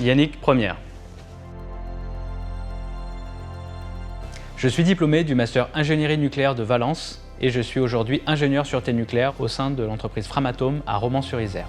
Yannick Première. Je suis diplômé du master ingénierie nucléaire de Valence et je suis aujourd'hui ingénieur sûreté nucléaire au sein de l'entreprise Framatome à Romans-sur-Isère.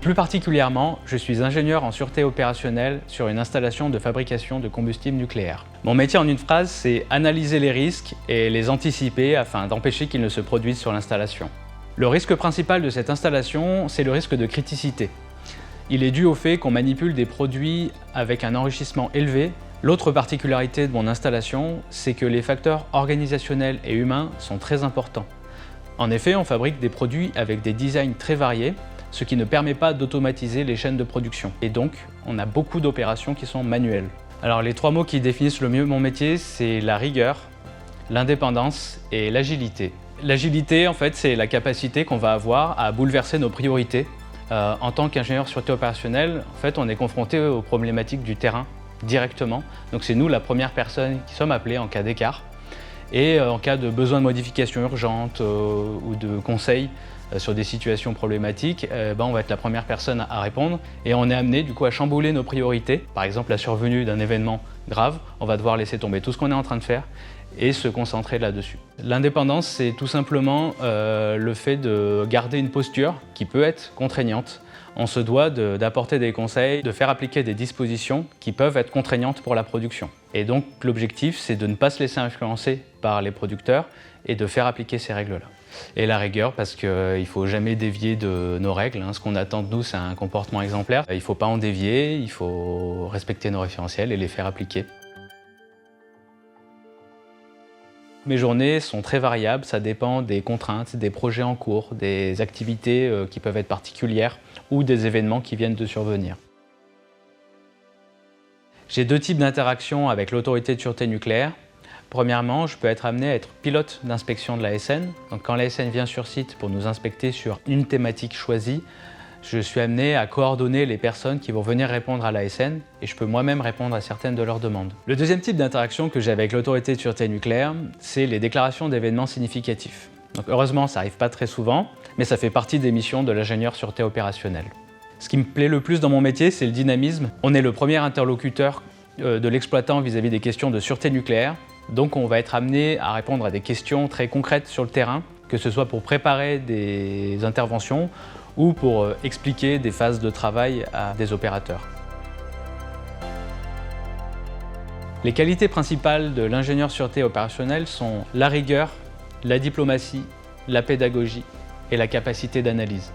Plus particulièrement, je suis ingénieur en sûreté opérationnelle sur une installation de fabrication de combustible nucléaire. Mon métier en une phrase, c'est analyser les risques et les anticiper afin d'empêcher qu'ils ne se produisent sur l'installation. Le risque principal de cette installation, c'est le risque de criticité. Il est dû au fait qu'on manipule des produits avec un enrichissement élevé. L'autre particularité de mon installation, c'est que les facteurs organisationnels et humains sont très importants. En effet, on fabrique des produits avec des designs très variés, ce qui ne permet pas d'automatiser les chaînes de production. Et donc, on a beaucoup d'opérations qui sont manuelles. Alors, les trois mots qui définissent le mieux mon métier, c'est la rigueur, l'indépendance et l'agilité. L'agilité, en fait, c'est la capacité qu'on va avoir à bouleverser nos priorités. En tant qu'ingénieur sûreté opérationnelle, en fait, on est confronté aux problématiques du terrain directement. Donc, c'est nous la première personne qui sommes appelés en cas d'écart. Et en cas de besoin de modification urgente ou de conseils sur des situations problématiques, on va être la première personne à répondre et on est amené du coup à chambouler nos priorités. Par exemple, la survenue d'un événement grave, on va devoir laisser tomber tout ce qu'on est en train de faire et se concentrer là-dessus. L'indépendance, c'est tout simplement le fait de garder une posture qui peut être contraignante. On se doit d'apporter des conseils, de faire appliquer des dispositions qui peuvent être contraignantes pour la production. Et donc l'objectif, c'est de ne pas se laisser influencer par les producteurs et de faire appliquer ces règles-là. Et la rigueur, parce qu'il ne faut jamais dévier de nos règles. Ce qu'on attend de nous, c'est un comportement exemplaire. Il ne faut pas en dévier, il faut respecter nos référentiels et les faire appliquer. Mes journées sont très variables, ça dépend des contraintes, des projets en cours, des activités qui peuvent être particulières ou des événements qui viennent de survenir. J'ai deux types d'interactions avec l'autorité de sûreté nucléaire. Premièrement, je peux être amené à être pilote d'inspection de l'ASN. Donc quand l'ASN vient sur site pour nous inspecter sur une thématique choisie, je suis amené à coordonner les personnes qui vont venir répondre à l'ASN et je peux moi-même répondre à certaines de leurs demandes. Le deuxième type d'interaction que j'ai avec l'autorité de sûreté nucléaire, c'est les déclarations d'événements significatifs. Donc heureusement, ça n'arrive pas très souvent, mais ça fait partie des missions de l'ingénieur sûreté opérationnelle. Ce qui me plaît le plus dans mon métier, c'est le dynamisme. On est le premier interlocuteur de l'exploitant vis-à-vis des questions de sûreté nucléaire. Donc on va être amené à répondre à des questions très concrètes sur le terrain, que ce soit pour préparer des interventions ou pour expliquer des phases de travail à des opérateurs. Les qualités principales de l'ingénieur sûreté opérationnelle sont la rigueur, la diplomatie, la pédagogie et la capacité d'analyse.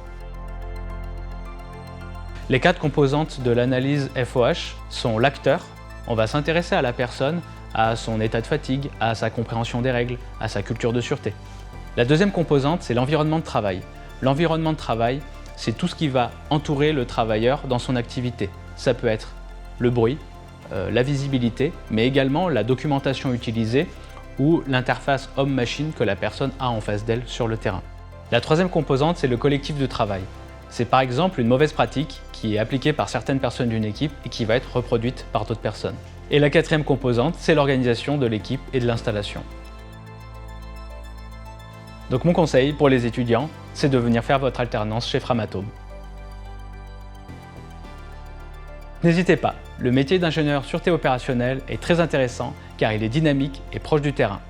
Les quatre composantes de l'analyse FOH sont l'acteur. On va s'intéresser à la personne, à son état de fatigue, à sa compréhension des règles, à sa culture de sûreté. La deuxième composante, c'est l'environnement de travail. L'environnement de travail, c'est tout ce qui va entourer le travailleur dans son activité. Ça peut être le bruit, la visibilité, mais également la documentation utilisée ou l'interface homme-machine que la personne a en face d'elle sur le terrain. La troisième composante, c'est le collectif de travail. C'est par exemple une mauvaise pratique qui est appliquée par certaines personnes d'une équipe et qui va être reproduite par d'autres personnes. Et la quatrième composante, c'est l'organisation de l'équipe et de l'installation. Donc mon conseil pour les étudiants, c'est de venir faire votre alternance chez Framatome. N'hésitez pas, le métier d'ingénieur sûreté opérationnelle est très intéressant car il est dynamique et proche du terrain.